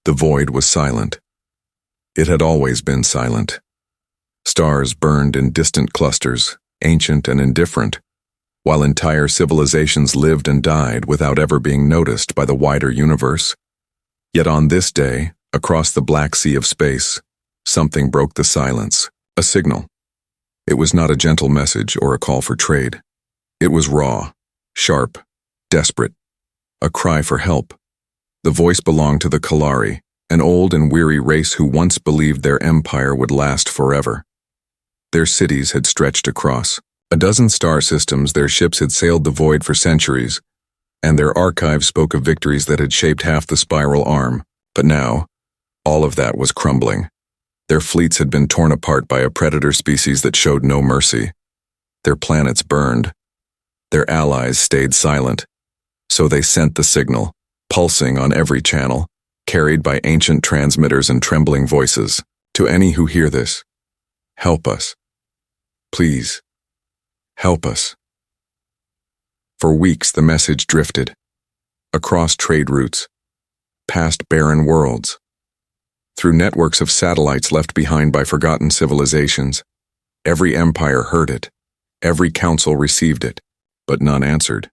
The void was silent. It had always been silent. Stars burned in distant clusters, ancient and indifferent, while entire civilizations lived and died without ever being noticed by the wider universe. Yet on this day, across the black sea of space, something broke the silence, a signal. It was not a gentle message or a call for trade. It was raw, sharp, desperate, a cry for help. The voice belonged to the Kalari, an old and weary race who once believed their empire would last forever. Their cities had stretched across a dozen star systems, their ships had sailed the void for centuries, and their archives spoke of victories that had shaped half the spiral arm. But now, all of that was crumbling. Their fleets had been torn apart by a predator species that showed no mercy. Their planets burned. Their allies stayed silent. So they sent the signal, pulsing on every channel, carried by ancient transmitters and trembling voices. To any who hear this, help us. Please, help us. For weeks the message drifted, across trade routes, past barren worlds, through networks of satellites left behind by forgotten civilizations. Every empire heard it, every council received it, but none answered.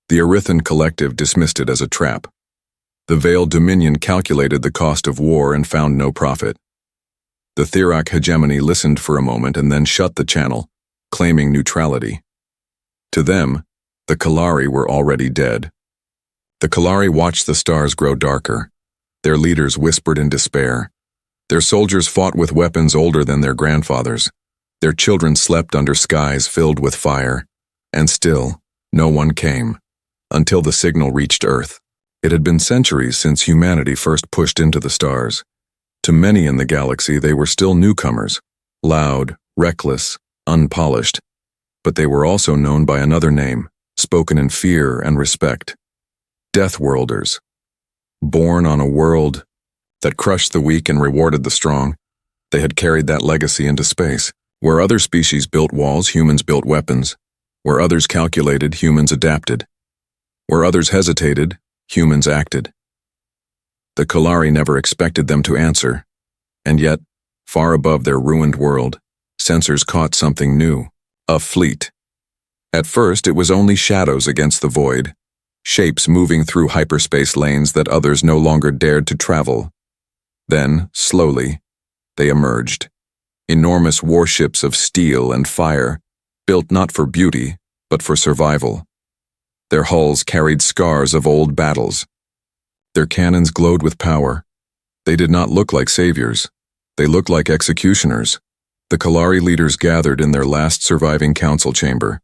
The Arithan Collective dismissed it as a trap. The Veiled Dominion calculated the cost of war and found no profit. The Thirak hegemony listened for a moment and then shut the channel, claiming neutrality. To them, the Kalari were already dead. The Kalari watched the stars grow darker. Their leaders whispered in despair. Their soldiers fought with weapons older than their grandfathers. Their children slept under skies filled with fire. And still, no one came, until the signal reached Earth. It had been centuries since humanity first pushed into the stars. To many in the galaxy, they were still newcomers, loud, reckless, unpolished. But they were also known by another name, spoken in fear and respect. Deathworlders. Born on a world that crushed the weak and rewarded the strong, they had carried that legacy into space. Where other species built walls, humans built weapons. Where others calculated, humans adapted. Where others hesitated, humans acted. The Kalari never expected them to answer, and yet, far above their ruined world, sensors caught something new, a fleet. At first, it was only shadows against the void, shapes moving through hyperspace lanes that others no longer dared to travel. Then, slowly, they emerged, enormous warships of steel and fire, built not for beauty, but for survival. Their hulls carried scars of old battles. Their cannons glowed with power. They did not look like saviors. They looked like executioners. The Kalari leaders gathered in their last surviving council chamber.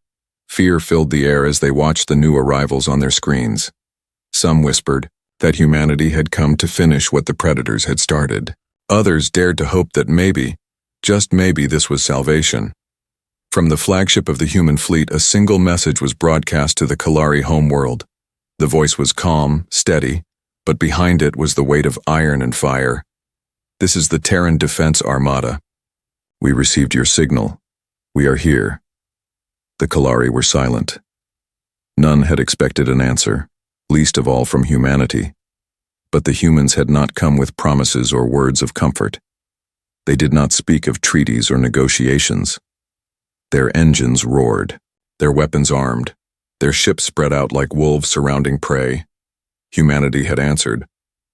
Fear filled the air as they watched the new arrivals on their screens. Some whispered that humanity had come to finish what the predators had started. Others dared to hope that maybe, just maybe, this was salvation. From the flagship of the human fleet, a single message was broadcast to the Kalari homeworld. The voice was calm, steady, but behind it was the weight of iron and fire. This is the Terran Defense Armada. We received your signal. We are here. The Kalari were silent. None had expected an answer, least of all from humanity. But the humans had not come with promises or words of comfort. They did not speak of treaties or negotiations. Their engines roared, their weapons armed, their ships spread out like wolves surrounding prey. Humanity had answered,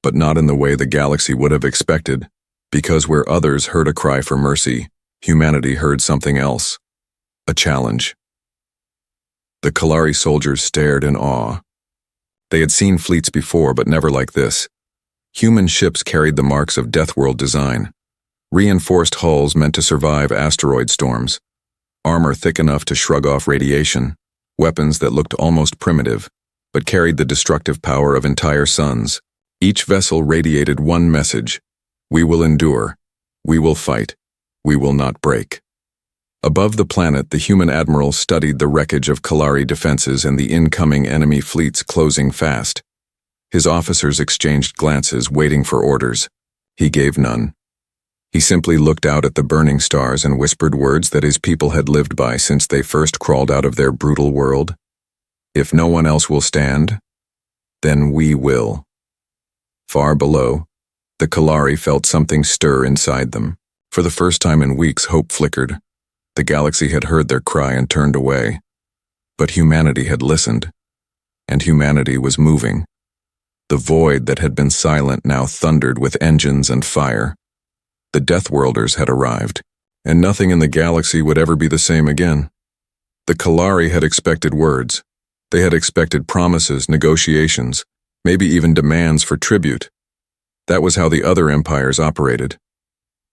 but not in the way the galaxy would have expected, because where others heard a cry for mercy, humanity heard something else, a challenge. The Kalari soldiers stared in awe. They had seen fleets before, but never like this. Human ships carried the marks of Deathworld design, reinforced hulls meant to survive asteroid storms, armor thick enough to shrug off radiation, weapons that looked almost primitive, but carried the destructive power of entire suns. Each vessel radiated one message: we will endure, we will fight, we will not break. Above the planet, the human admiral studied the wreckage of Kalari defenses and the incoming enemy fleets closing fast. His officers exchanged glances, waiting for orders. He gave none. He simply looked out at the burning stars and whispered words that his people had lived by since they first crawled out of their brutal world. If no one else will stand, then we will. Far below, The Kalari felt something stir inside them. For the first time in weeks, hope flickered. The galaxy had heard their cry and turned away. But humanity had listened, and humanity was moving. The void that had been silent now thundered with engines and fire. The Death Worlders had arrived, and nothing in the galaxy would ever be the same again. The Kalari had expected words. They had expected promises, negotiations, maybe even demands for tribute. That was how the other empires operated.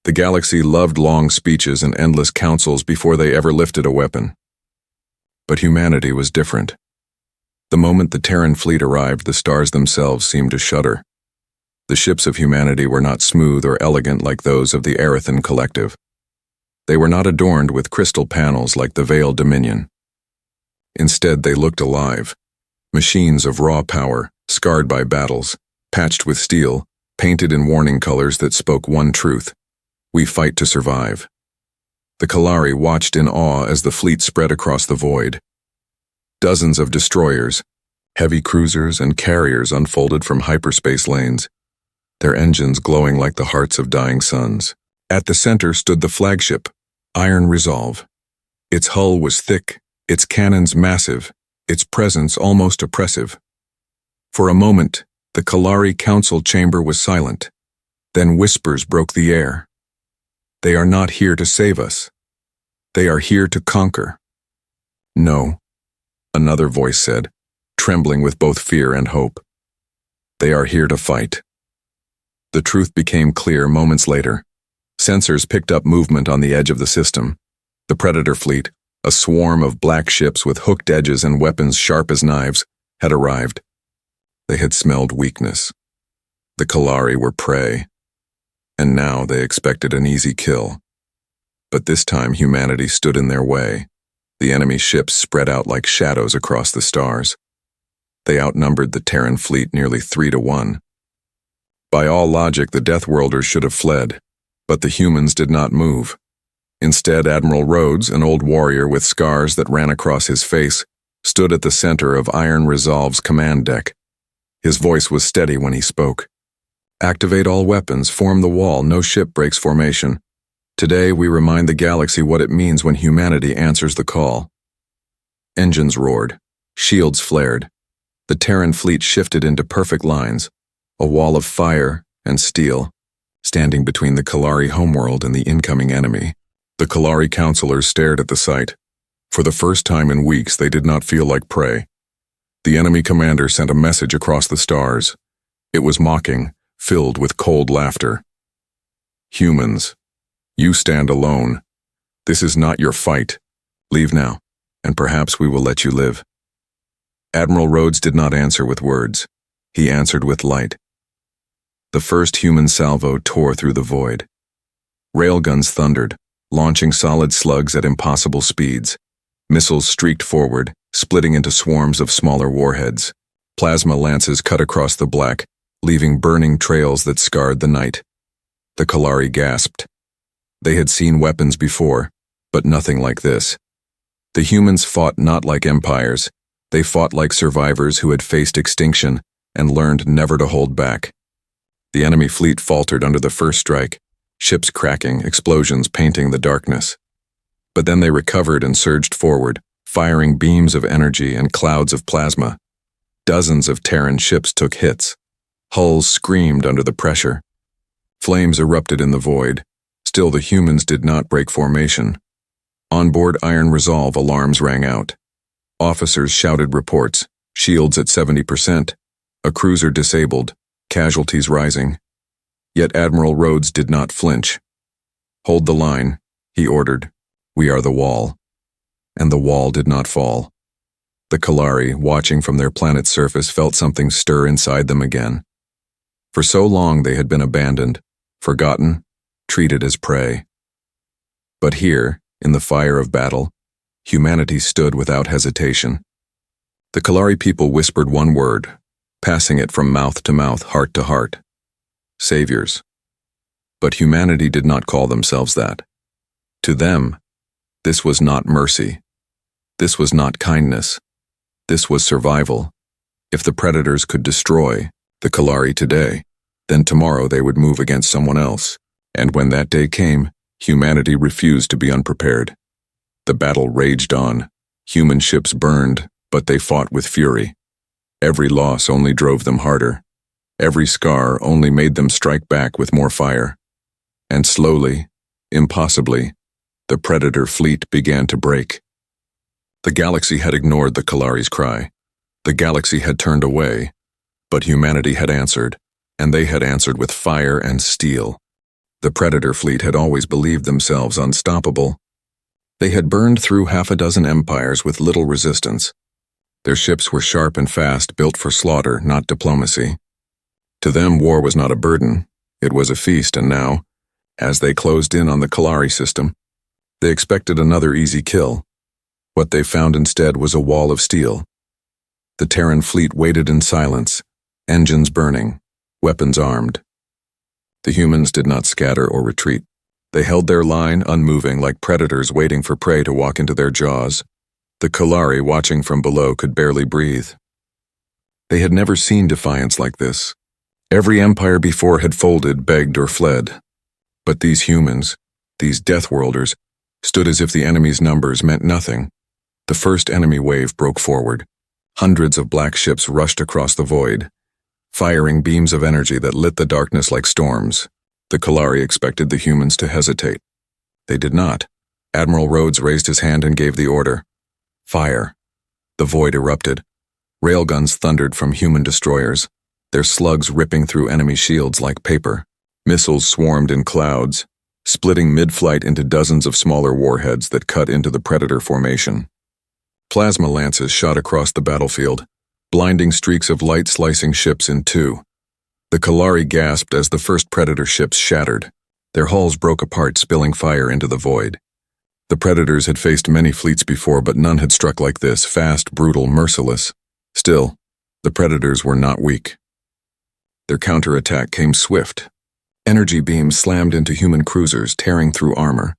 The galaxy loved long speeches and endless councils before they ever lifted a weapon. But humanity was different. The moment the Terran fleet arrived, the stars themselves seemed to shudder. The ships of humanity were not smooth or elegant like those of the Arathan Collective. They were not adorned with crystal panels like the Veiled Dominion. Instead, they looked alive. Machines of raw power, scarred by battles, patched with steel, painted in warning colors that spoke one truth: we fight to survive. The Kalari watched in awe as the fleet spread across the void. Dozens of destroyers, heavy cruisers, and carriers unfolded from hyperspace lanes, their engines glowing like the hearts of dying suns. At the center stood the flagship, Iron Resolve. Its hull was thick, its cannons massive, its presence almost oppressive. For a moment, the Kalari council chamber was silent. Then whispers broke the air. They are not here to save us. They are here to conquer. No, another voice said, trembling with both fear and hope. They are here to fight. The truth became clear moments later. Sensors picked up movement on the edge of the system. The Predator fleet, a swarm of black ships with hooked edges and weapons sharp as knives, had arrived. They had smelled weakness. The Kalari were prey, and now they expected an easy kill. But this time humanity stood in their way. The enemy ships spread out like shadows across the stars. They outnumbered the Terran fleet nearly 3-1. By all logic, the Death Worlders should have fled, but the humans did not move. Instead, Admiral Rhodes, an old warrior with scars that ran across his face, stood at the center of Iron Resolve's command deck. His voice was steady when he spoke. Activate all weapons, form the wall, no ship breaks formation. Today we remind the galaxy what it means when humanity answers the call. Engines roared, shields flared. The Terran fleet shifted into perfect lines, a wall of fire and steel, standing between the Kalari homeworld and the incoming enemy. The Kalari counselors stared at the sight. For the first time in weeks, they did not feel like prey. The enemy commander sent a message across the stars. It was mocking, filled with cold laughter. Humans, you stand alone. This is not your fight. Leave now, and perhaps we will let you live. Admiral Rhodes did not answer with words. He answered with light. The first human salvo tore through the void. Railguns thundered, launching solid slugs at impossible speeds. Missiles streaked forward, splitting into swarms of smaller warheads. Plasma lances cut across the black, leaving burning trails that scarred the night. The Kalari gasped. They had seen weapons before, but nothing like this. The humans fought not like empires. They fought like survivors who had faced extinction and learned never to hold back. The enemy fleet faltered under the first strike, ships cracking, explosions painting the darkness. But then they recovered and surged forward, firing beams of energy and clouds of plasma. Dozens of Terran ships took hits. Hulls screamed under the pressure. Flames erupted in the void. Still, the humans did not break formation. On board Iron Resolve, alarms rang out. Officers shouted reports, shields at 70%, a cruiser disabled, casualties rising. Yet Admiral Rhodes did not flinch. Hold the line, he ordered. We are the wall. And the wall did not fall. The Kalari, watching from their planet's surface, felt something stir inside them again. For so long they had been abandoned, forgotten, treated as prey. But here, in the fire of battle, humanity stood without hesitation. The Kalari people whispered one word, passing it from mouth to mouth, heart to heart. Saviors. But humanity did not call themselves that. To them, this was not mercy. This was not kindness. This was survival. If the predators could destroy the Kalari today, Then tomorrow they would move against someone else. And when that day came, humanity refused to be unprepared. The battle raged on. Human ships burned, but they fought with fury. Every loss only drove them harder. Every scar only made them strike back with more fire. And slowly, impossibly, the Predator fleet began to break. The galaxy had ignored the Kalari's cry. The galaxy had turned away, but humanity had answered, and they had answered with fire and steel. The Predator fleet had always believed themselves unstoppable. They had burned through half a dozen empires with little resistance. Their ships were sharp and fast, built for slaughter, not diplomacy. To them, war was not a burden. It was a feast, and now, as they closed in on the Kalari system, they expected another easy kill. What they found instead was a wall of steel. The Terran fleet waited in silence, engines burning, weapons armed. The humans did not scatter or retreat. They held their line, unmoving, like predators waiting for prey to walk into their jaws. The Kalari, watching from below, could barely breathe. They had never seen defiance like this. Every empire before had folded, begged, or fled. But these humans, these Deathworlders, stood as if the enemy's numbers meant nothing. The first enemy wave broke forward. Hundreds of black ships rushed across the void, firing beams of energy that lit the darkness like storms. The Kalari expected the humans to hesitate. They did not. Admiral Rhodes raised his hand and gave the order. Fire. The void erupted. Railguns thundered from human destroyers, their slugs ripping through enemy shields like paper. Missiles swarmed in clouds, splitting mid-flight into dozens of smaller warheads that cut into the Predator formation. Plasma lances shot across the battlefield, blinding streaks of light slicing ships in two. The Kalari gasped as the first Predator ships shattered. Their hulls broke apart, spilling fire into the void. The Predators had faced many fleets before, but none had struck like this, fast, brutal, merciless. Still, the Predators were not weak. Their counterattack came swift. Energy beams slammed into human cruisers, tearing through armor.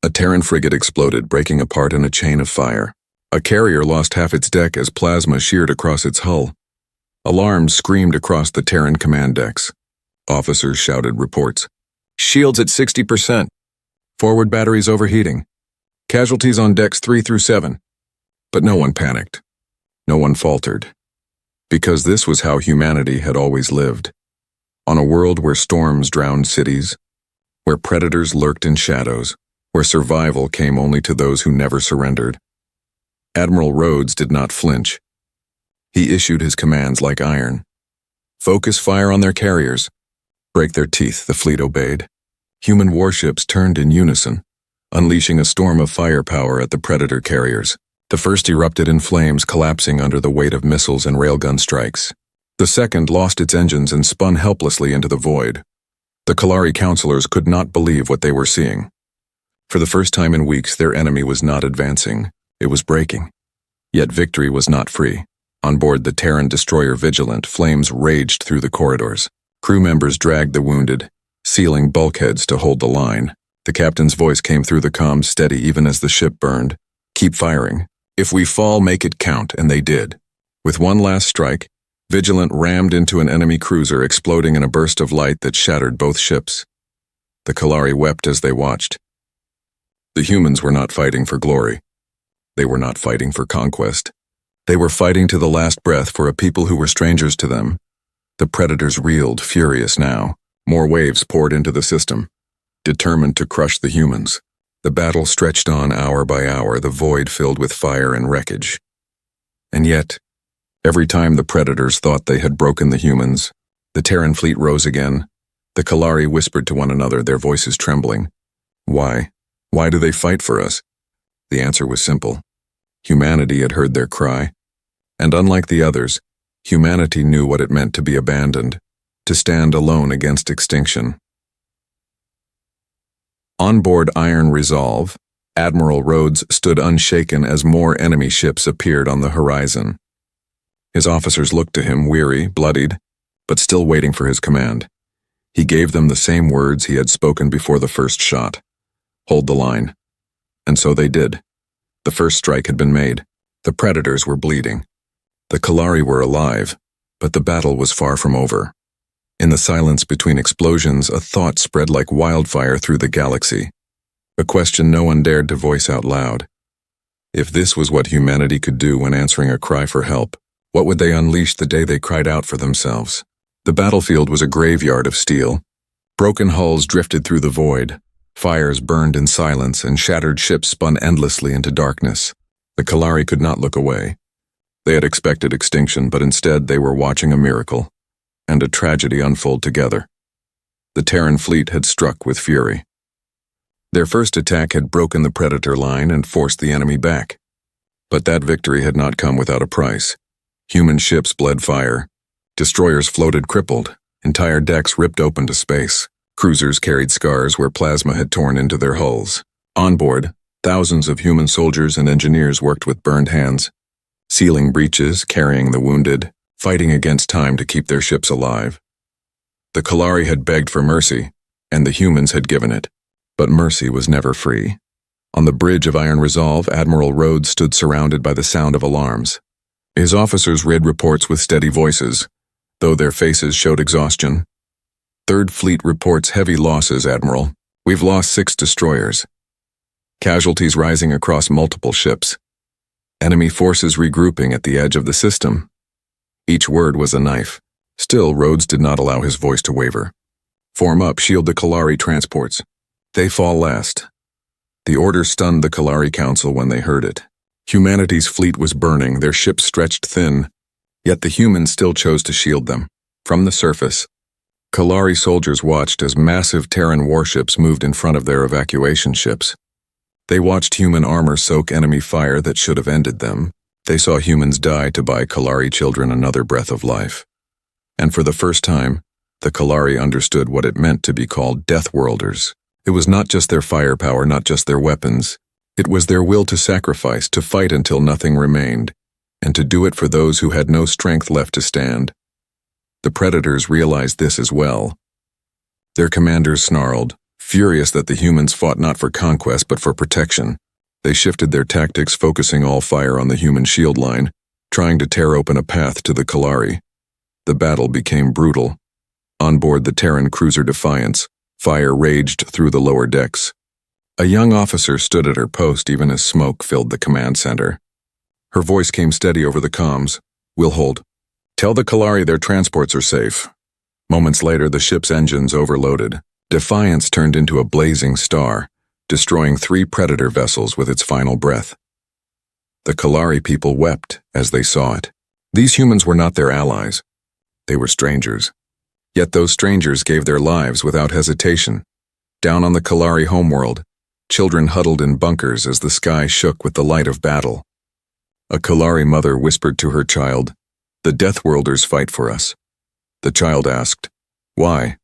A Terran frigate exploded, breaking apart in a chain of fire. A carrier lost half its deck as plasma sheared across its hull. Alarms screamed across the Terran command decks. Officers shouted reports. Shields at 60%. Forward batteries overheating. Casualties on decks 3 through 7. But no one panicked. No one faltered. Because this was how humanity had always lived. On a world where storms drowned cities, where predators lurked in shadows, where survival came only to those who never surrendered. Admiral Rhodes did not flinch. He issued his commands like iron. Focus fire on their carriers. Break their teeth, the fleet obeyed. Human warships turned in unison, unleashing a storm of firepower at the Predator carriers. The first erupted in flames, collapsing under the weight of missiles and railgun strikes. The second lost its engines and spun helplessly into the void. The Kalari counselors could not believe what they were seeing. For the first time in weeks, their enemy was not advancing. It was breaking. Yet victory was not free. On board the Terran destroyer Vigilant, flames raged through the corridors. Crew members dragged the wounded, sealing bulkheads to hold the line. The captain's voice came through the comms, steady even as the ship burned. Keep firing. If we fall, make it count, and they did. With one last strike, Vigilant rammed into an enemy cruiser, exploding in a burst of light that shattered both ships. The Kalari wept as they watched. The humans were not fighting for glory. They were not fighting for conquest. They were fighting to the last breath for a people who were strangers to them. The Predators reeled, furious now. More waves poured into the system, determined to crush the humans. The battle stretched on hour by hour, the void filled with fire and wreckage. And yet, every time the Predators thought they had broken the humans, the Terran fleet rose again. The Kalari whispered to one another, their voices trembling. Why? Why do they fight for us? The answer was simple. Humanity had heard their cry. And unlike the others, humanity knew what it meant to be abandoned, to stand alone against extinction. On board Iron Resolve, Admiral Rhodes stood unshaken as more enemy ships appeared on the horizon. His officers looked to him, weary, bloodied, but still waiting for his command. He gave them the same words he had spoken before the first shot. Hold the line. And so they did. The first strike had been made. The Predators were bleeding. The Kalari were alive, but the battle was far from over. In the silence between explosions, a thought spread like wildfire through the galaxy. A question no one dared to voice out loud. If this was what humanity could do when answering a cry for help, what would they unleash the day they cried out for themselves? The battlefield was a graveyard of steel. Broken hulls drifted through the void. Fires burned in silence, and shattered ships spun endlessly into darkness. The Kalari could not look away. They had expected extinction, but instead they were watching a miracle and a tragedy unfold together. The Terran fleet had struck with fury. Their first attack had broken the Predator line and forced the enemy back. But that victory had not come without a price. Human ships bled fire. Destroyers floated crippled, entire decks ripped open to space. Cruisers carried scars where plasma had torn into their hulls. On board, thousands of human soldiers and engineers worked with burned hands, sealing breaches, carrying the wounded, fighting against time to keep their ships alive. The Kalari had begged for mercy, and the humans had given it. But mercy was never free. On the bridge of Iron Resolve, Admiral Rhodes stood surrounded by the sound of alarms. His officers read reports with steady voices, though their faces showed exhaustion. Third Fleet reports heavy losses, Admiral. We've lost 6 destroyers. Casualties rising across multiple ships. Enemy forces regrouping at the edge of the system. Each word was a knife. Still, Rhodes did not allow his voice to waver. Form up, shield the Kalari transports. They fall last. The order stunned the Kalari Council when they heard it. Humanity's fleet was burning, their ships stretched thin, yet the humans still chose to shield them. From the surface, Kalari soldiers watched as massive Terran warships moved in front of their evacuation ships. They watched human armor soak enemy fire that should have ended them. They saw humans die to buy Kalari children another breath of life. And for the first time, the Kalari understood what it meant to be called Death Worlders. It was not just their firepower, not just their weapons. It was their will to sacrifice, to fight until nothing remained, and to do it for those who had no strength left to stand. The Predators realized this as well. Their commanders snarled, furious that the humans fought not for conquest but for protection. They shifted their tactics, focusing all fire on the human shield line, trying to tear open a path to the Kalari. The battle became brutal. On board the Terran cruiser Defiance, fire raged through the lower decks. A young officer stood at her post even as smoke filled the command center. Her voice came steady over the comms. "We'll hold. Tell the Kalari their transports are safe." Moments later, the ship's engines overloaded. Defiance turned into a blazing star, destroying 3 Predator vessels with its final breath. The Kalari people wept as they saw it. These humans were not their allies. They were strangers. Yet those strangers gave their lives without hesitation. Down on the Kalari homeworld, children huddled in bunkers as the sky shook with the light of battle. A Kalari mother whispered to her child, "The Death Worlders fight for us." The child asked, "Why?"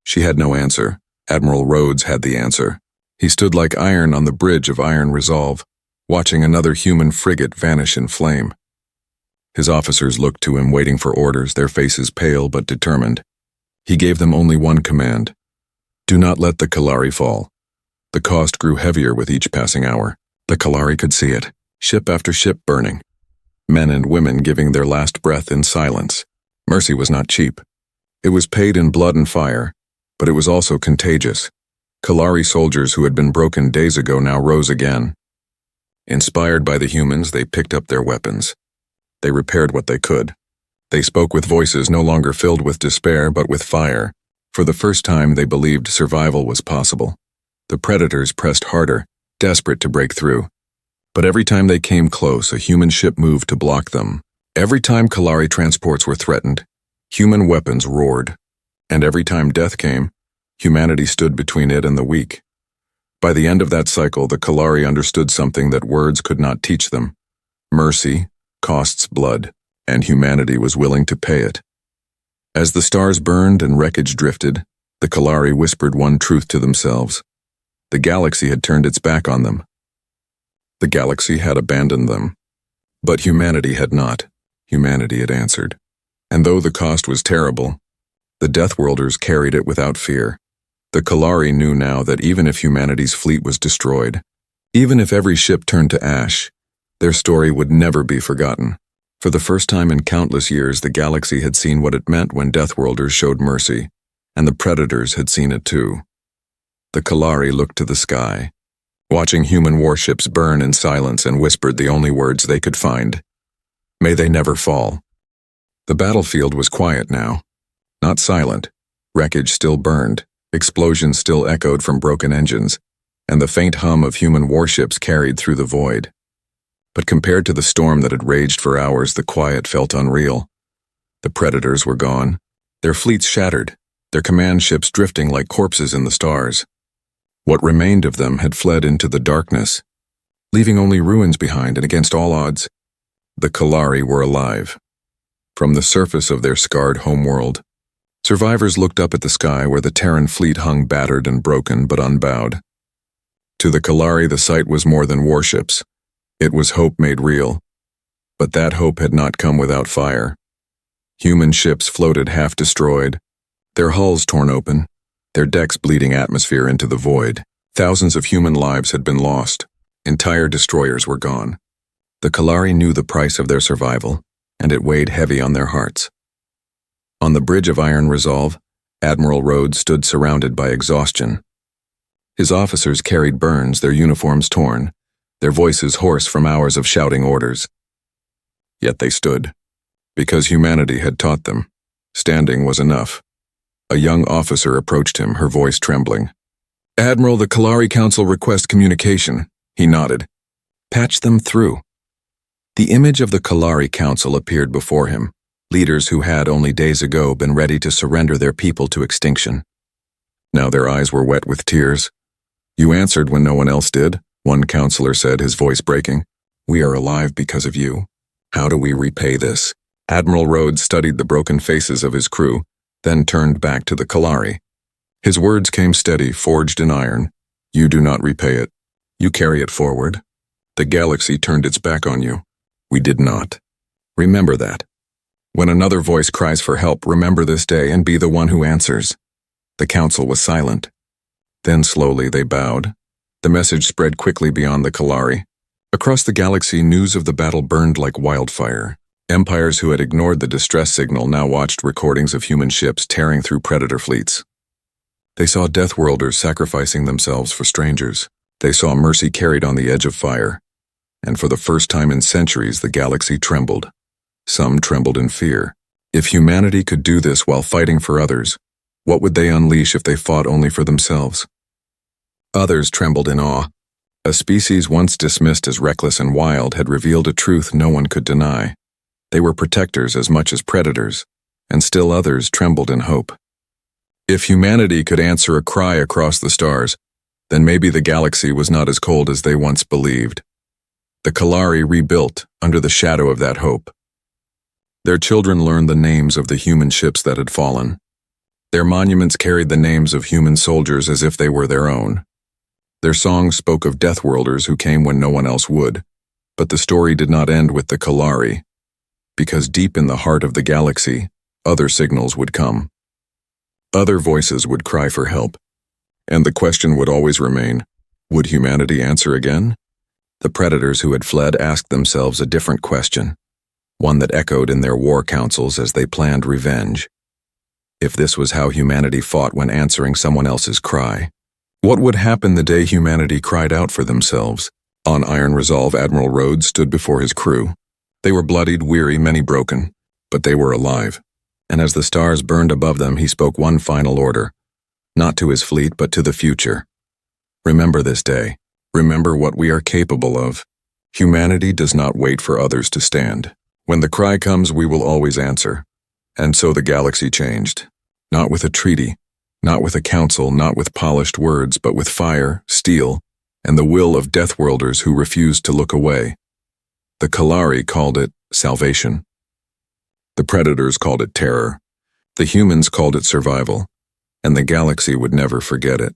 She had no answer. Admiral Rhodes had the answer. He stood like iron on the bridge of Iron Resolve, watching another human frigate vanish in flame. His officers looked to him, waiting for orders, their faces pale but determined. He gave them only one command: do not let the Kalari fall. The cost grew heavier with each passing hour. The Kalari could see it, ship after ship burning. Men and women giving their last breath in silence. Mercy was not cheap. It was paid in blood and fire, but it was also contagious. Kalari soldiers who had been broken days ago now rose again. Inspired by the humans, they picked up their weapons. They repaired what they could. They spoke with voices no longer filled with despair, but with fire. For the first time, they believed survival was possible. The Predators pressed harder, desperate to break through. But every time they came close, a human ship moved to block them. Every time Kalari transports were threatened, human weapons roared. And every time death came, humanity stood between it and the weak. By the end of that cycle, the Kalari understood something that words could not teach them. Mercy costs blood, and humanity was willing to pay it. As the stars burned and wreckage drifted, the Kalari whispered one truth to themselves. The galaxy had turned its back on them. The galaxy had abandoned them. But humanity had not. Humanity had answered. And though the cost was terrible, the Death Worlders carried it without fear. The Kalari knew now that even if humanity's fleet was destroyed, even if every ship turned to ash, their story would never be forgotten. For the first time in countless years, the galaxy had seen what it meant when Deathworlders showed mercy, and the Predators had seen it too. The Kalari looked to the sky, watching human warships burn in silence, and whispered the only words they could find. May they never fall. The battlefield was quiet now. Not silent. Wreckage still burned, explosions still echoed from broken engines, and the faint hum of human warships carried through the void. But compared to the storm that had raged for hours, the quiet felt unreal. The Predators were gone, their fleets shattered, their command ships drifting like corpses in the stars. What remained of them had fled into the darkness, leaving only ruins behind, and against all odds, the Kalari were alive. From the surface of their scarred homeworld, survivors looked up at the sky where the Terran fleet hung battered and broken but unbowed. To the Kalari, the sight was more than warships. It was hope made real. But that hope had not come without fire. Human ships floated half-destroyed, their hulls torn open, their decks bleeding atmosphere into the void. Thousands of human lives had been lost. Entire destroyers were gone. The Kalari knew the price of their survival, and it weighed heavy on their hearts. On the bridge of Iron Resolve, Admiral Rhodes stood surrounded by exhaustion. His officers carried burns, their uniforms torn, their voices hoarse from hours of shouting orders. Yet they stood, because humanity had taught them. Standing was enough. A young officer approached him, her voice trembling. "Admiral, the Kalari Council requests communication." He nodded. "Patch them through." The image of the Kalari Council appeared before him, leaders who had only days ago been ready to surrender their people to extinction. Now their eyes were wet with tears. "You answered when no one else did," one counselor said, his voice breaking. "We are alive because of you. How do we repay this?" Admiral Rhodes studied the broken faces of his crew, then turned back to the Kalari. His words came steady, forged in iron. "You do not repay it. You carry it forward. The galaxy turned its back on you. We did not. Remember that. When another voice cries for help, remember this day and be the one who answers." The council was silent. Then slowly they bowed. The message spread quickly beyond the Kalari. Across the galaxy, news of the battle burned like wildfire. Empires who had ignored the distress signal now watched recordings of human ships tearing through Predator fleets. They saw Deathworlders sacrificing themselves for strangers. They saw mercy carried on the edge of fire. And for the first time in centuries, the galaxy trembled. Some trembled in fear. If humanity could do this while fighting for others, what would they unleash if they fought only for themselves? Others trembled in awe. A species once dismissed as reckless and wild had revealed a truth no one could deny. They were protectors as much as predators, and still others trembled in hope. If humanity could answer a cry across the stars, then maybe the galaxy was not as cold as they once believed. The Kalari rebuilt under the shadow of that hope. Their children learned the names of the human ships that had fallen. Their monuments carried the names of human soldiers as if they were their own. Their songs spoke of Deathworlders who came when no one else would. But the story did not end with the Kalari, because deep in the heart of the galaxy, other signals would come. Other voices would cry for help. And the question would always remain, would humanity answer again? The predators who had fled asked themselves a different question, one that echoed in their war councils as they planned revenge. If this was how humanity fought when answering someone else's cry, what would happen the day humanity cried out for themselves? On Iron Resolve, Admiral Rhodes stood before his crew. They were bloodied, weary, many broken, but they were alive. And as the stars burned above them, he spoke one final order, not to his fleet, but to the future. Remember this day. Remember what we are capable of. Humanity does not wait for others to stand. When the cry comes, we will always answer. And so the galaxy changed. Not with a treaty, not with a council, not with polished words, but with fire, steel, and the will of Deathworlders who refused to look away. The Kalari called it salvation. The predators called it terror. The humans called it survival. And the galaxy would never forget it.